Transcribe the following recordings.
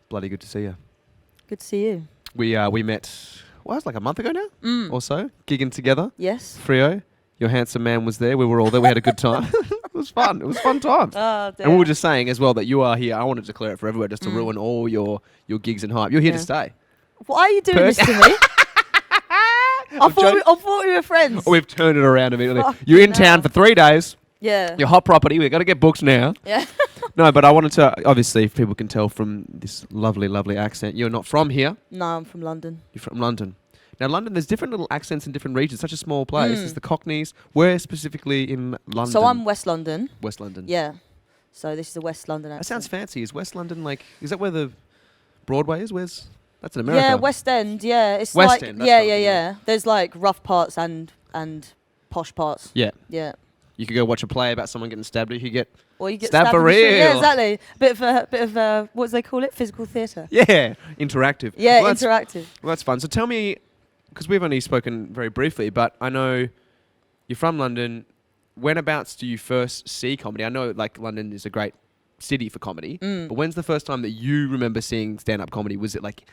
Bloody good to see you. Good to see you. We met, well, it was like a month ago now or so, gigging together. Yes. Frio, your handsome man was there. We were all there. We had a good time. It was fun. It was fun times. Oh, And we were just saying as well that you are here. I wanted to declare it for everywhere just to ruin all your gigs and hype. You're here to stay. Why are you doing this to me? I thought we were friends. Oh, we've turned it around immediately. Fuck You're in no. town for 3 days. Yeah. You're hot property. We've got to get booked now. Yeah. No, but I wanted to, obviously, if people can tell from this lovely, lovely accent, you're not from here. No, I'm from London. You're from London. Now, London, there's different little accents in different regions. Such a small place. There's the Cockneys. Where specifically in London? So I'm West London. West London. Yeah. So this is the West London accent. That sounds fancy. Is West London like, is that where the Broadway is? That's in America. Yeah, West End. Yeah, it's West like End, that's yeah, what yeah, I'm yeah. There's like rough parts and posh parts. Yeah. Yeah. You could go watch a play about someone getting stabbed. You could get Or you get stabbed for in the street. Yeah, real. exactly. Bit of what do they call it? Physical theatre. interactive. Yeah, Well, interactive. Well, that's fun. So tell me, because we've only spoken very briefly, but I know you're from London. Whenabouts do you first see comedy? I know like London is a great city for comedy, but when's the first time that you remember seeing stand-up comedy? Was it like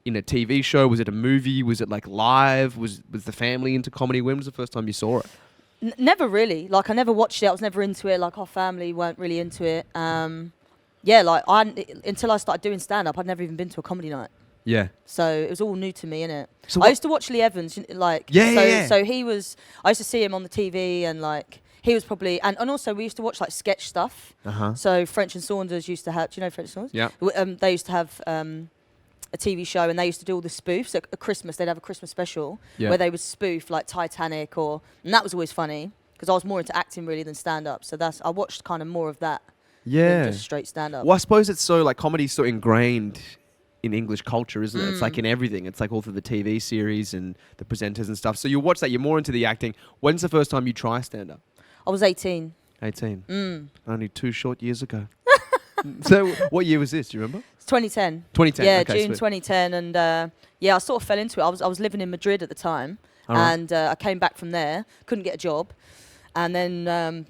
in a TV show? Was it a movie? Was it like live? Was the family into comedy? When was the first time you saw it? Never really. Like I never watched it. I was never into it. Like our family weren't really into it. Yeah, like until I started doing stand-up, I'd never even been to a comedy night. Yeah. So it was all new to me, innit? So I used to watch Lee Evans, like Yeah. So he was. I used to see him on the TV, and like he was probably, and also we used to watch like sketch stuff. So French and Saunders used to have. Do you know French and Saunders? Yeah. They used to have a TV show, and they used to do all the spoofs at Christmas. They'd have a Christmas special where they would spoof like Titanic, and that was always funny because I was more into acting really than stand-up. So I watched kind of more of that. Yeah. Than just straight stand-up. Well, I suppose it's so like comedy's so ingrained in English culture, isn't it? It's like in everything. It's like all through the TV series and the presenters and stuff. So you watch that, you're more into the acting. When's the first time you try stand-up? I was 18. 18. Only 2 short years ago. So what year was this? Do you remember? It's 2010. 2010. Yeah, okay, June sweet. 2010, and I sort of fell into it. I was living in Madrid at the time, and I came back from there, couldn't get a job, and then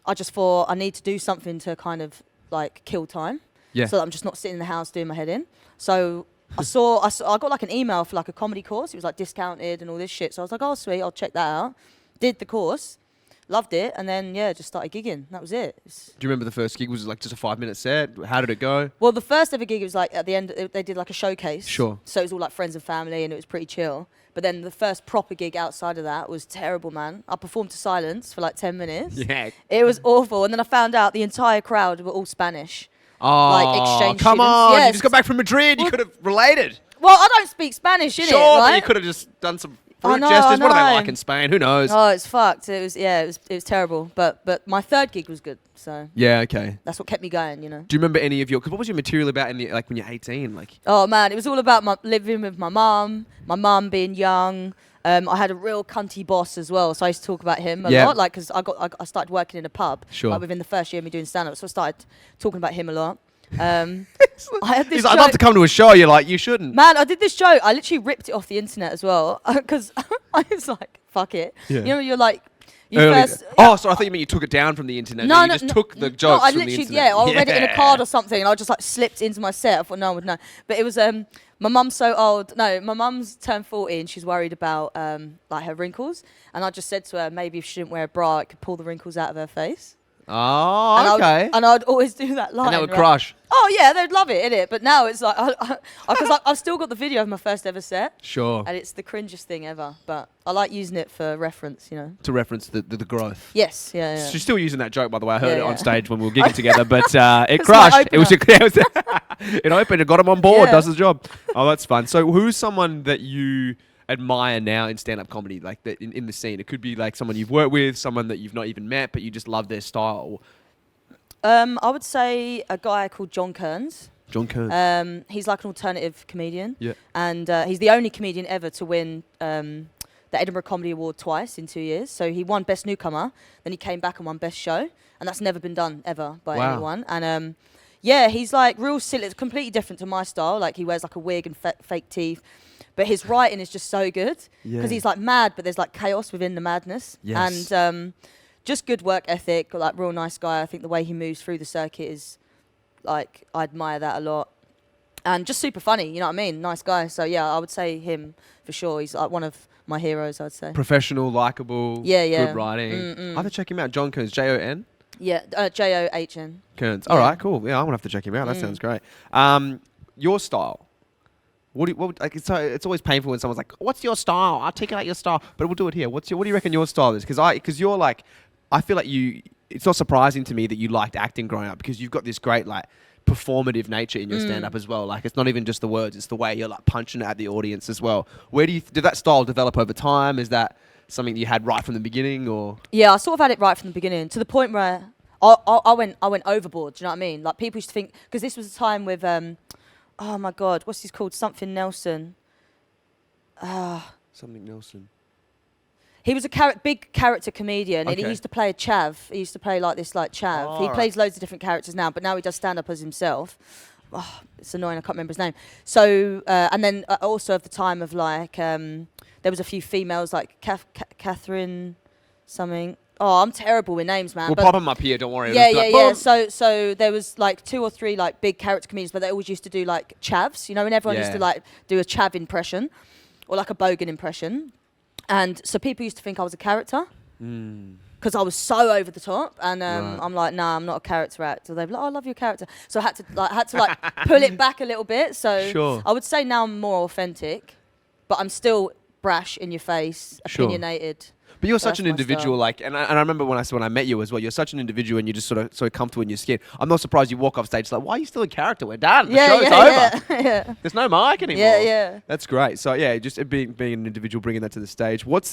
I just thought I need to do something to kind of like kill time, so that I'm just not sitting in the house doing my head in. So I got like an email for like a comedy course. It was like discounted and all this shit. So I was like, oh sweet, I'll check that out. Did the course, loved it, and then just started gigging. That was it. Do you remember the first gig? Was it like just a 5-minute set? How did it go? Well, the first ever gig was like at the end. They did like a showcase. Sure. So it was all like friends and family, and it was pretty chill. But then the first proper gig outside of that was terrible, man. I performed to silence for like 10 minutes. Yeah. It was awful. And then I found out the entire crowd were all Spanish. Oh, like exchange come students. on. Yes. You just got back from Madrid. You could have related. Well, I don't speak Spanish, innit? Sure, right? but you could have just done some I fruit know, gestures. I What are they know. like in Spain? Who knows? Oh, it's fucked. It was terrible. But my third gig was good. So Yeah, okay. that's what kept me going, you know. Do you remember any of your... Cause what was your material about in the, like when you're 18? Like, Oh man, it was all about living with my mum being young. I had a real cunty boss as well, so I used to talk about him a lot, like because I started working in a pub like, within the first year of me doing stand-up, so I started talking about him a lot. I had this he's like, I'd love to come to a show. You're like, you shouldn't. Man, I did this joke. I literally ripped it off the internet as well because I was like, fuck it. Yeah. You know, you're like... So I thought you meant you took it down from the internet. No, you just took the jokes I from the literally, internet. I read it in a card or something, and I just like slipped into my set. I thought no one would know. But it was my mum's so old. No, my mum's turned 40 and she's worried about like her wrinkles. And I just said to her, maybe if she didn't wear a bra, it could pull the wrinkles out of her face. Oh, okay. And I'd always do that line. And that would crush. Oh yeah, they'd love it, innit? But now it's like, because I've still got the video of my first ever set. Sure. And it's the cringest thing ever. But I like using it for reference, you know. To reference the growth. Yes, yeah. She's still using that joke, by the way. I heard it Yeah, on stage when we were gigging together, but it It's crushed. my It was it opened. It got him on board. Yeah. Does his job. Oh, that's fun. So, who's someone that you admire now in stand-up comedy, like that in the scene? It could be like someone you've worked with, someone that you've not even met, but you just love their style. I would say a guy called John Kearns. John Kearns. He's like an alternative comedian. Yeah. And he's the only comedian ever to win the Edinburgh Comedy Award twice in 2 years. So he won Best Newcomer, then he came back and won Best Show. And that's never been done ever by anyone. And he's like real silly. It's completely different to my style. Like he wears like a wig and fake teeth. But his writing is just so good. Because he's like mad, but there's like chaos within the madness. Yes. And just good work ethic, like real nice guy. I think the way he moves through the circuit is like, I admire that a lot. and just super funny. You know what I mean? Nice guy. So yeah, I would say him for sure. He's like one of my heroes, I'd say. Professional, likable, Yeah. good writing. I have to check him out. John Kearns, Jon. Yeah, John. Kearns. Yeah. All right, cool. Yeah, I'm gonna have to check him out. That sounds great. Your style. Like it's always painful when someone's like, "What's your style? Articulate your style." But we'll do it here. What do you reckon your style is? Because you're like, I feel like you. It's not surprising to me that you liked acting growing up because you've got this great like performative nature in your stand-up as well. Like it's not even just the words; it's the way you're like punching at the audience as well. Where did that style develop over time? Is that something you had right from the beginning, or? Yeah, I sort of had it right from the beginning to the point where I went overboard. Do you know what I mean? Like people used to think because this was a time with oh my God, what's he called? Something Nelson. Something Nelson. He was a big character comedian, and Okay. he used to play a chav. He used to play like this, like chav. Oh, He right. plays loads of different characters now, but now he does stand up as himself. Oh, it's annoying. I can't remember his name. So, and then also of the time of like, there was a few females like Catherine, something. Oh, I'm terrible with names, man. We'll pop them up here. Don't worry. Yeah, It'll yeah, just be like, yeah. So there was like 2 or 3 like big character comedians, but they always used to do like chavs, you know, and everyone used to Yeah. like do a chav impression or like a bogan impression. And so people used to think I was a character because I was so over the top. And Right. I'm like, nah, I'm not a character actor. They'd be like, oh, I love your character. So I had to pull it back a little bit. So Sure. I would say now I'm more authentic, but I'm still brash in your face, Sure. opinionated. But you're So such that's an my individual, style. like, and I remember when I met you as well. You're such an individual, and you're just sort of comfortable in your skin. I'm not surprised you walk off stage like, why are you still a character? We're done. The show's over. Yeah. There's no mic anymore. Yeah. That's great. So yeah, just being an individual, bringing that to the stage. What's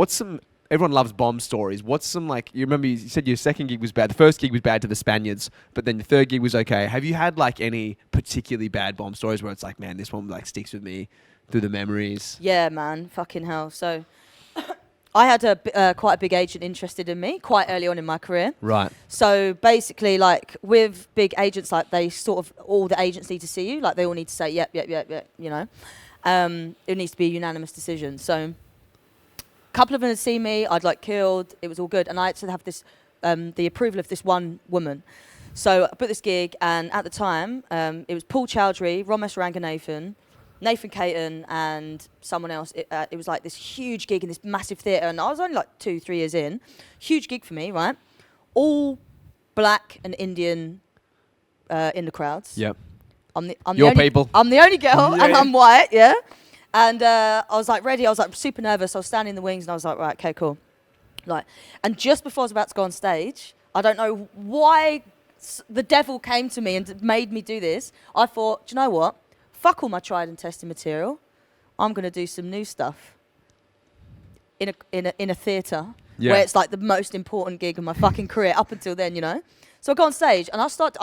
some? Everyone loves bomb stories. What's some like? You remember you said your second gig was bad. The first gig was bad to the Spaniards, but then the third gig was okay. Have you had like any particularly bad bomb stories where it's like, man, this one like sticks with me through the memories? Yeah, man, fucking hell. So I had quite a big agent interested in me quite early on in my career. Right. So basically, like with big agents, like they sort of all the agents need to see you. Like they all need to say yep. You know, it needs to be a unanimous decision. So a couple of them had seen me. I'd like killed. It was all good, and I had to have this the approval of this one woman. So I put this gig, and at the time, it was Paul Chowdhury, Ramesh Ranganathan, Nathan Caton and someone else. It was like this huge gig in this massive theatre, and I was only like 2-3 years in. Huge gig for me, right? All black and Indian in the crowds. Yep. I'm the Your only, people. I'm the only girl, Yeah. and I'm white, yeah. And I was like ready. I was like super nervous. I was standing in the wings, and I was like, right, okay, cool. Like, and just before I was about to go on stage, I don't know why the devil came to me and made me do this. I thought, do you know what? Fuck all my tried and tested material. I'm gonna do some new stuff in a theatre where it's like the most important gig of my fucking career up until then, you know. So I go on stage and I start.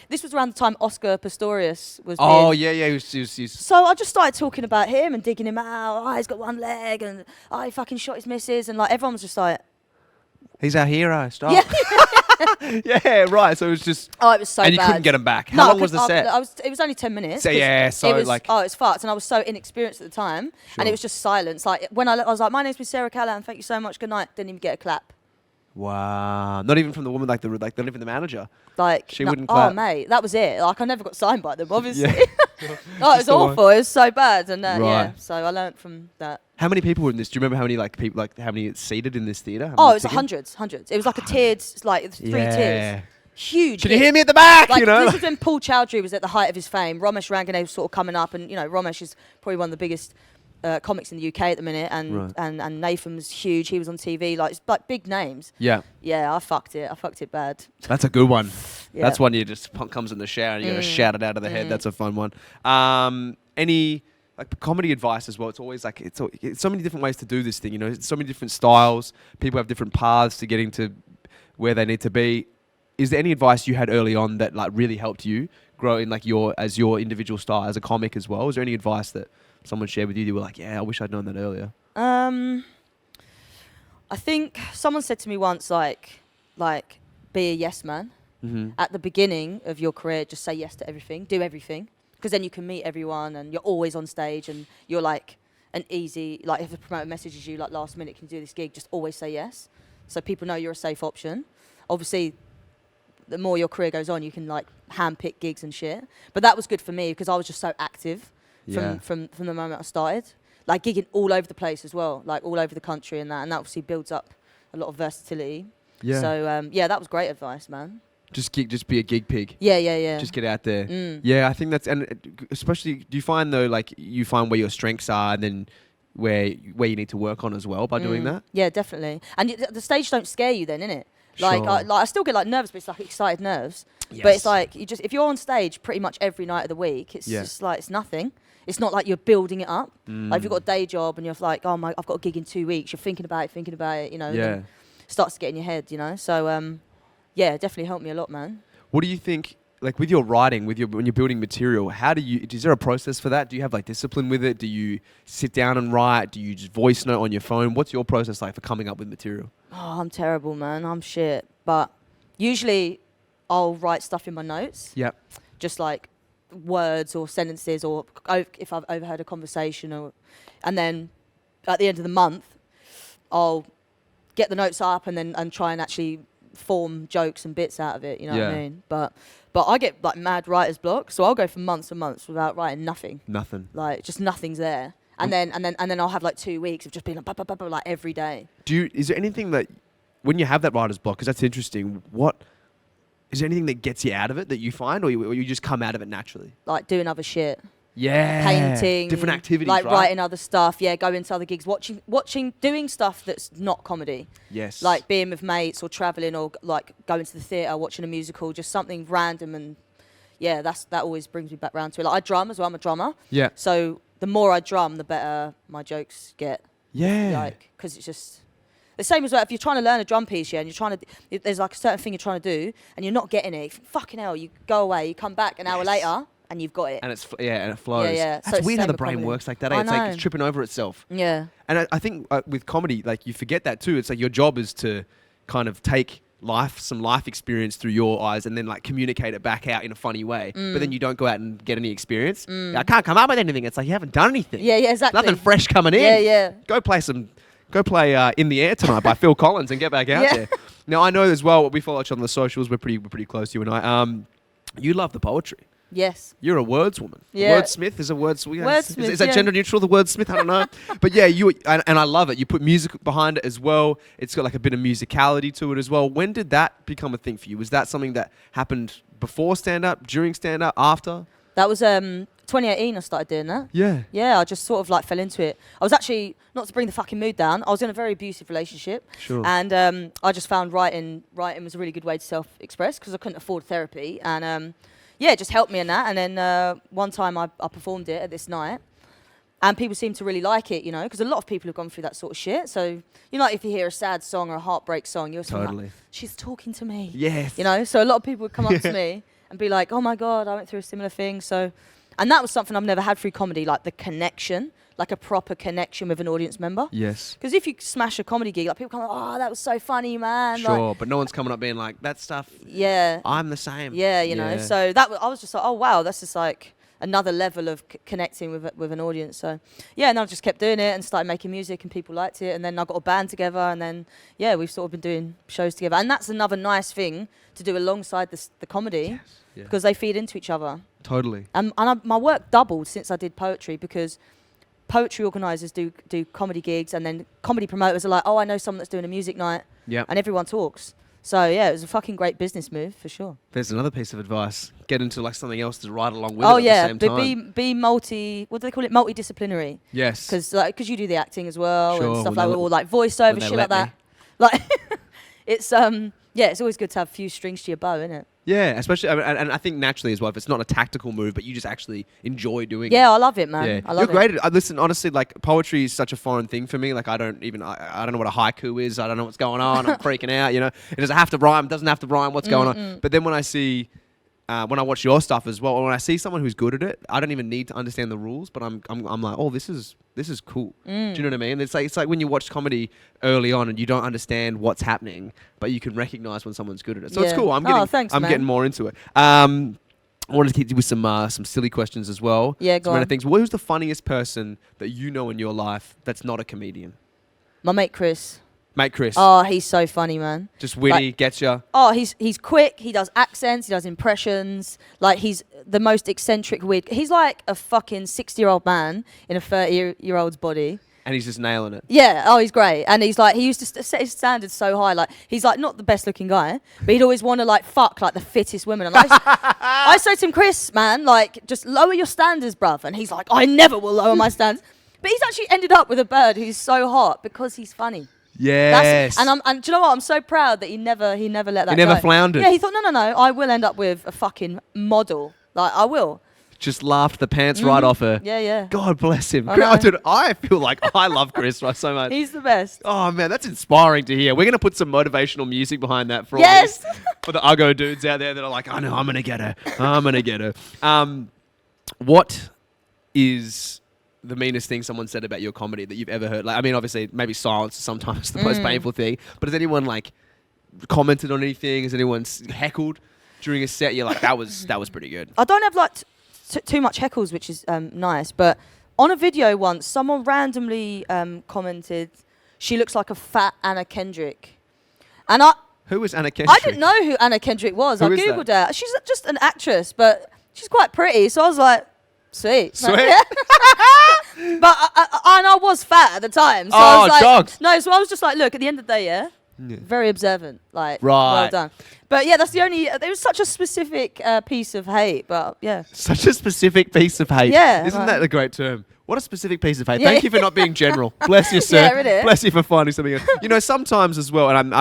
This was around the time Oscar Pistorius was. Oh big. yeah. He was So I just started talking about him and digging him out. Oh, he's got one leg, and oh, he fucking shot his missus, and like everyone was just like, he's our hero. Stop. yeah. Yeah, right. So it was just. Oh, it was so bad. And you couldn't get him back. How long was the set? It was only 10 minutes. So, 'cause yeah, so, it was, like- oh, it's fucked, and I was so inexperienced at the time, Sure. and it was just silence. Like when I was like, "My name's Sarah Callaghan. Thank you so much. Good night." Didn't even get a clap. Wow. Not even from the woman, not even the manager. Like She wouldn't Oh, clap. mate, that was it. Like I never got signed by them, obviously. Yeah. Oh, it was the one. awful. It was so bad, and yeah. Right. So I learnt from that. How many people were in this? Do you remember how many people how many seated in this theatre? How Oh, many it was tickets? hundreds. It was like a tiered, like 3 tiers. Huge. Can you gig. hear me at the back? Like, you know. this was when Paul Chowdhury was at the height of his fame. Ramesh Ranganathan was sort of coming up, and you know, Ramesh is probably one of the biggest comics in the UK at the minute, and Right. and Nathan was huge. He was on TV, like it's like big names. Yeah. Yeah, I fucked it bad. That's a good one. Yeah. That's one you just comes in the shower and you got to shout it out of the head. That's a fun one. Any like comedy advice as well? It's always like it's so many different ways to do this thing. You know, it's so many different styles. People have different paths to getting to where they need to be. Is there any advice you had early on that like really helped you grow in like your individual style as a comic as well? Is there any advice that someone shared with you? You were like, yeah, I wish I'd known that earlier. I think someone said to me once, like be a yes man. Mm-hmm. At the beginning of your career, just say yes to everything, do everything, because then you can meet everyone, and you're always on stage, and you're like an easy, like if the promoter messages you like last minute, can you do this gig, just always say yes, so people know you're a safe option. Obviously, the more your career goes on, you can like hand-pick gigs and shit. But that was good for me because I was just so active from the moment I started. Like gigging all over the place as well, like all over the country and that obviously builds up a lot of versatility. Yeah. So that was great advice, man. Just be a gig pig. Yeah. Just get out there. Yeah, I think that's, and especially, do you find though, like you find where your strengths are and then where you need to work on as well by doing that? Yeah, definitely. And the stage don't scare you then, innit? Like, Sure. I still get like nervous, but it's like excited nerves. Yes. But it's like if you're on stage pretty much every night of the week, it's just like it's nothing. It's not like you're building it up. Like if you've got a day job and you're like, oh my, I've got a gig in 2 weeks. You're thinking about it, you know. Yeah. And it starts to get in your head, you know. So yeah, it definitely helped me a lot, man. What do you think, like with your writing, when you're building material, is there a process for that? Do you have like discipline with it? Do you sit down and write? Do you just voice note on your phone? What's your process like for coming up with material? Oh, I'm terrible, man. I'm shit. But usually I'll write stuff in my notes. Yep. Just like words or sentences, or if I've overheard a conversation, and then at the end of the month I'll get the notes up and try and actually form jokes and bits out of it, you know what I mean? But I get like mad writer's block, so I'll go for months and months without writing nothing. Like just nothing's there. And then I'll have like 2 weeks of just being like, like every day. Is there anything that, when you have that writer's block, because that's interesting, is there anything that gets you out of it that you find, or you just come out of it naturally? Like doing other shit. Yeah. Painting. Different activities, like right? writing other stuff. Yeah, going to other gigs, watching, doing stuff that's not comedy. Yes. Like being with mates or traveling or like going to the theatre, watching a musical, just something random. And yeah, that always brings me back round to it. Like I drum as well. I'm a drummer. Yeah. So the more I drum, the better my jokes get. Yeah. Like, because it's just the same as well. If you're trying to learn a drum piece, and you're trying to, there's like a certain thing you're trying to do, and you're not getting it. Fucking hell, you go away, you come back an hour later, and you've got it. And and it flows. Yeah. That's weird how the brain works like that. It's like it's tripping over itself. Yeah. And I think with comedy, like you forget that too. It's like your job is to kind of take some life experience through your eyes and then like communicate it back out in a funny way. But then you don't go out and get any experience. I can't come up with anything. It's like you haven't done anything. Yeah, exactly. Nothing fresh coming in. Yeah. Go play In the Air Tonight by Phil Collins and get back out there. Now, I know as well, we follow each other on the socials. We're pretty close, you and I. You love the poetry. Yes. You're a wordswoman. Yeah. Wordsmith is a wordsmith. Wordsmith, is that gender neutral, the wordsmith? I don't know. But yeah, and I love it. You put music behind it as well. It's got like a bit of musicality to it as well. When did that become a thing for you? Was that something that happened before stand-up, during stand-up, after? That was 2018 I started doing that. Yeah. Yeah, I just sort of like fell into it. I was actually, not to bring the fucking mood down, I was in a very abusive relationship. Sure. And I just found writing was a really good way to self-express because I couldn't afford therapy. And it just helped me in that. And then one time I performed it at this night. And people seem to really like it, you know, because a lot of people have gone through that sort of shit. So, you know, like if you hear a sad song or a heartbreak song, you're sort of like, she's talking to me. Yes. You know, so a lot of people would come up to me and be like, oh my God, I went through a similar thing. So, and that was something I've never had through comedy, like the connection, like a proper connection with an audience member. Yes. Because if you smash a comedy gig, like people come like, oh, that was so funny, man. Sure, like, but no one's coming up being like, that stuff, yeah, I'm the same. Yeah, you know, so I was just like, oh wow, that's just like another level of connecting with an audience. So yeah, and I just kept doing it and started making music and people liked it. And then I got a band together and then, yeah, we've sort of been doing shows together. And that's another nice thing to do alongside the comedy because they feed into each other. Totally. And my work doubled since I did poetry because poetry organisers do comedy gigs and then comedy promoters are like, oh, I know someone that's doing a music night. Yeah. And everyone talks. So yeah, it was a fucking great business move for sure. There's another piece of advice: get into like something else to ride along with. Oh it at the same time. Be multi. What do they call it? Multidisciplinary. Yes. Because you do the acting as well sure, and stuff like or like voiceover shit like that. Like it's it's always good to have a few strings to your bow, isn't it? Yeah, especially and I think naturally as well. If it's not a tactical move, but you just actually enjoy doing it. Yeah, I love it, man. Yeah. I love You're great. Listen, honestly, like poetry is such a foreign thing for me. Like I don't know what a haiku is. I don't know what's going on. I'm freaking out. You know, it doesn't have to rime. Doesn't have to rhyme. What's going on? But then when I see. When I watch your stuff as well, or when I see someone who's good at it, I don't even need to understand the rules, but I'm like, oh, this is cool. Do you know what I mean? It's like when you watch comedy early on and you don't understand what's happening, but you can recognize when someone's good at it. So it's cool. I'm getting more into it. I wanted to keep you with some silly questions as well. Yeah, go on. Things. Who's the funniest person that you know in your life that's not a comedian? My mate Chris. Mate Chris. Oh, he's so funny, man. Just witty, Like, gets ya. Oh, he's quick. He does accents. He does impressions. Like, he's the most eccentric, weird. He's like a fucking 60-year-old man in a 30-year-old's body. And he's just nailing it. Yeah. Oh, he's great. And he's like, he used to set his standards so high. Like, he's like not the best looking guy, but he'd always want to like fuck like the fittest women. And I say to him, Chris, man, like, just lower your standards, bruv. And he's like, I never will lower my standards. But he's actually ended up with a bird who's so hot because he's funny. Yes. And do you know what? I'm so proud that he never let that go. He never floundered. Yeah, he thought, no, I will end up with a fucking model. Like, I will. Just laughed the pants right off her. Yeah, yeah. God bless him. I know. I feel like I love Chris so much. He's the best. Oh man, that's inspiring to hear. We're gonna put some motivational music behind that for all Yes. these, for the Uggo dudes out there that are like, I know, I'm gonna get her. I'm gonna get her. What is the meanest thing someone said about your comedy that you've ever heard? Like, I mean, obviously, maybe silence is sometimes the most painful thing. But has anyone like commented on anything? Has anyone heckled during a set? You're like, that was pretty good. I don't have like too much heckles, which is nice. But on a video once, someone randomly commented, "She looks like a fat Anna Kendrick," and Who was Anna Kendrick? I didn't know who Anna Kendrick was. Who I is googled that? her. She's just an actress, but she's quite pretty. So I was like, sweet. Sweet. But I was fat at the time. So I Oh, was like, dogs. No, so I was just like, look, at the end of the day, yeah, very observant. Like, well Right. done. But yeah, that's the only, it was such a specific piece of hate, but yeah. Such a specific piece of hate. Yeah, Isn't right. that a great term? What a specific piece of hate. Yeah. Thank you for not being general. Bless you, sir. Yeah, it is. Bless you for finding something else. You know, sometimes as well, and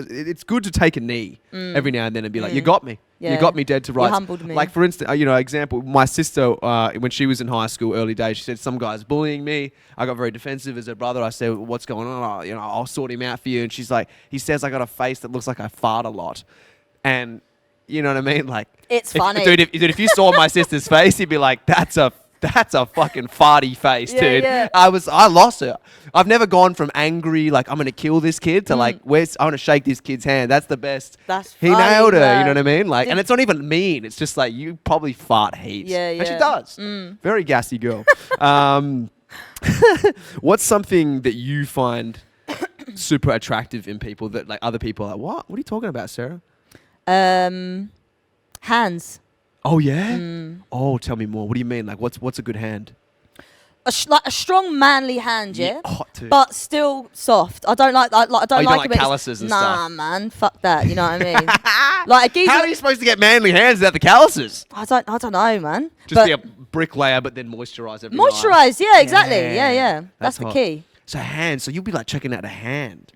it's good to take a knee every now and then and be like, you got me. You Yeah. got me dead to rights. humbled me. Like, for instance, example, my sister, when she was in high school, early days, she said, some guy's bullying me. I got very defensive as her brother. I said, what's going on? I'll sort him out for you. And she's like, he says I got a face that looks like I fart a lot. And you know what I mean? Like, It's funny. Dude, if you saw my sister's face, you'd be like, that's a fucking farty face, Yeah, dude. yeah. I lost her. I've never gone from angry, like, I'm going to kill this kid, to like, I want to shake this kid's hand. That's the best. That's He funny, nailed her, you know man. what I mean? Like, Did- and it's not even mean. It's just like, you probably fart heaps. Yeah, And she yeah. does. Very gassy girl. What's something that you find super attractive in people that like other people are like, what? What are you talking about, Sarah? Hands. Oh yeah. Oh, tell me more. What do you mean? Like, what's a good hand? Like a strong manly hand, yeah? Hot too. But still soft. I don't like. I don't you don't like like it when it's- calluses and nah, stuff? man. Fuck that. You know what I mean? Like a geezer. How are you supposed to get manly hands without the calluses? I don't know, man. Just But be a bricklayer, but then moisturize every night. moisturize. Yeah, exactly. Yeah, yeah. That's That's the hot. key. So hands. So you'll be like checking out a hand.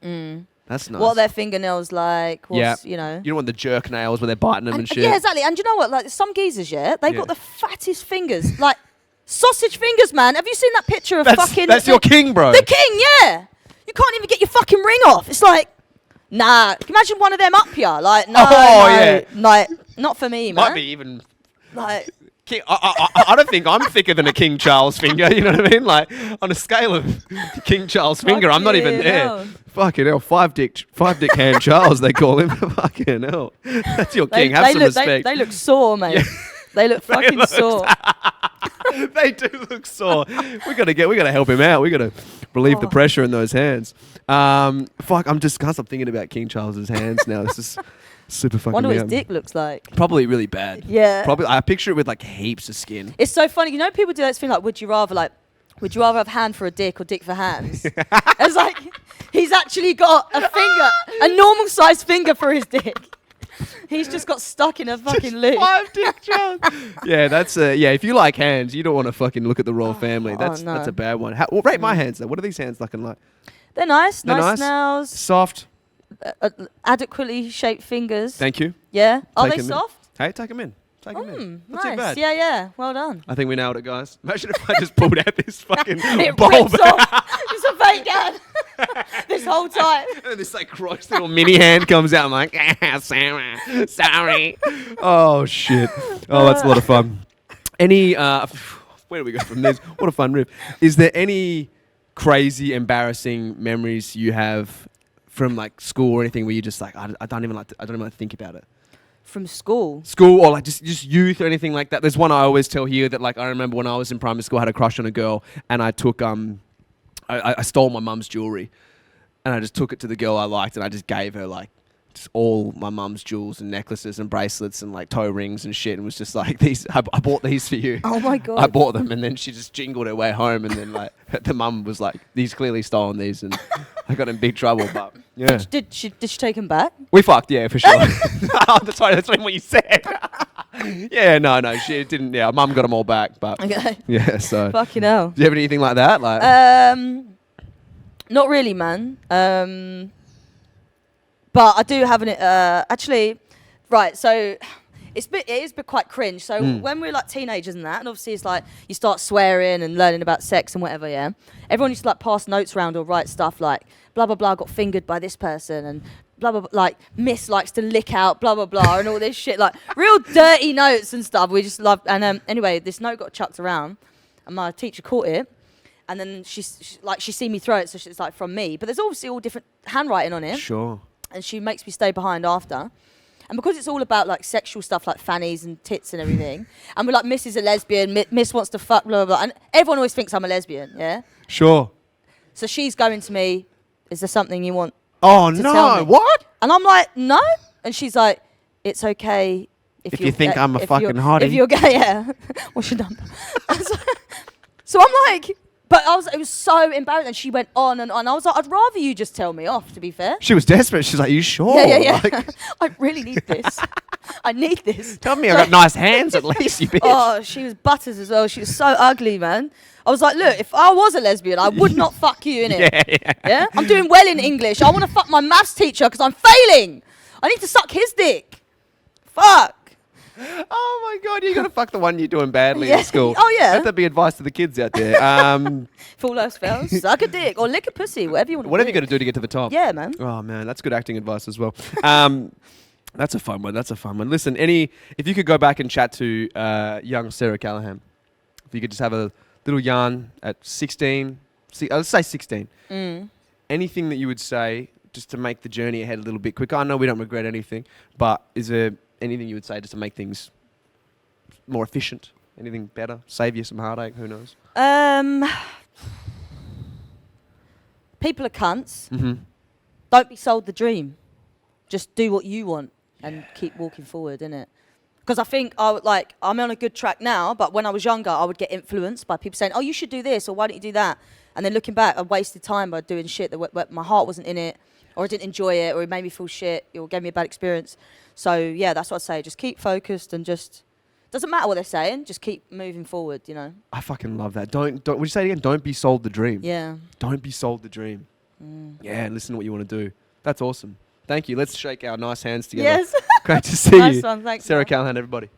That's nice. What are their fingernails like? What's, you know? You don't want the jerk nails where they're biting them and shit. Yeah, exactly. And you know what? Like some geezers, yeah, they've Yeah. got the fattest fingers, like sausage fingers, man. Have you seen that picture of fucking? That's your king, bro. The king, yeah. You can't even get your fucking ring off. It's like, nah. Imagine one of them up here, like, no, Oh, no, yeah. like, not for me, man. Might be even. Like, King, I don't think I'm thicker than a King Charles finger. You know what I mean? Like on a scale of King Charles finger, I'm not even Fucking there. hell. Fucking hell, five dick hand Charles they call him. Fucking hell, that's your king. Have some respect. They look sore, mate. Yeah. They look fucking look sore. They do look sore. We gotta help him out. We gotta relieve the pressure in those hands. Fuck, can't stop thinking about King Charles's hands now. This is super fucking. Wonder what his weird. dick looks like. Probably really bad. Yeah. Probably. I picture it with like heaps of skin. It's so funny. You know, people do that thing like, would you rather have hand for a dick or dick for hands? It's like he's actually got a finger, a normal sized finger for his dick. He's just got stuck in a fucking loop. 5 dick Charles. Yeah, that's if you like hands, you don't want to fucking look at the royal family. That's no. that's a bad one. Well, rate my hands though. What are these hands looking like? They're nice. They're nice? Nails. Soft. Adequately shaped fingers. Thank you. Yeah. Are Take they 'em in. soft? Hey, take them in. Take them in. Not Nice. too bad. Yeah, yeah. Well done. I think we nailed it, guys. Imagine if I just pulled out this fucking It bulb. rips off. It's a fake hand. This whole time. And this like gross little mini hand comes out. I'm like, Sarah, sorry. Oh shit. Oh, that's a lot of fun. Any where do we go from this? What a fun riff. Is there any crazy, embarrassing memories you have from like school or anything where you just like I don't even like to think about it? From school. School or like just youth or anything like that. There's one I always tell here that like I remember when I was in primary school I had a crush on a girl and I took I stole my mum's jewelry. And I just took it to the girl I liked, and I just gave her like just all my mum's jewels and necklaces and bracelets and like toe rings and shit, and was just like, these. I bought these for you. Oh my God. I bought them, and then she just jingled her way home, and then like the mum was like, "These clearly stolen these," and I got in big trouble. But yeah, Did she take him back? we fucked, yeah, for sure. Sorry, that's not what you said. Yeah, no, she didn't. Yeah, mum got them all back, but Okay. yeah. So, Fucking hell. do you have anything like that? Like, Not really, man. But I do have an actually, right? So it is a bit quite cringe. So when we're like teenagers and that, and obviously it's like you start swearing and learning about sex and whatever. Yeah, everyone used to like pass notes around or write stuff like blah blah blah got fingered by this person and blah blah blah, like Miss likes to lick out blah blah blah and all this shit, like real dirty notes and stuff. We just loved. And anyway, this note got chucked around, and my teacher caught it. And then she seen me throw it, so it's like from me. But there's obviously all different handwriting on it. sure. And she makes me stay behind after. And because it's all about like sexual stuff like fannies and tits and everything, and we're like, Miss is a lesbian, Miss wants to fuck, blah, blah, blah. And everyone always thinks I'm a lesbian, yeah? Sure. So she's going to me, is there something you want Oh to no! tell me? What? And I'm like, no. And she's like, it's okay If you think I'm a fucking hottie. If you're gay, yeah. What's your number? So I'm like, but it was so embarrassing. And she went on and on. I was like, I'd rather you just tell me off, to be fair. She was desperate. She's like, "You sure?" Yeah. Like, I really need this. I need this. tell me I got nice hands at least, you bitch. Oh, she was butters as well. She was so ugly, man. I was like, look, if I was a lesbian, I would not fuck you, innit? Yeah? I'm doing well in English. I want to fuck my maths teacher because I'm failing. I need to suck his dick. Fuck. Oh my God, you got to fuck the one you're doing badly Yeah. in school. Oh, yeah. Let that be advice to the kids out there. If all else fails, suck a dick or lick a pussy, whatever you want to do. Whatever you got to do to get to the top. Yeah, man. Oh man, that's good acting advice as well. That's a fun one. Listen, if you could go back and chat to young Sarah Callaghan, if you could just have a little yarn at 16, let's say 16. Anything that you would say just to make the journey ahead a little bit quicker? I know we don't regret anything, but is there anything you would say just to make things more efficient? Anything better? Save you some heartache? Who knows? People are cunts. Mm-hmm. Don't be sold the dream. Just do what you want and keep walking forward, innit? Because I think I'm on a good track now, but when I was younger, I would get influenced by people saying, oh, you should do this, or why don't you do that? And then looking back, I wasted time by doing shit that my heart wasn't in it, or I didn't enjoy it, or it made me feel shit, or gave me a bad experience. So, yeah, that's what I'd say. Just keep focused and just... Doesn't matter what they're saying, just keep moving forward, you know? I fucking love that. Don't would you say it again? Don't be sold the dream. Yeah. Don't be sold the dream. Yeah, listen to what you want to do. That's awesome. Thank you. Let's shake our nice hands together. Yes. Great to see Nice you. one, thanks, Sarah man. Callaghan, everybody.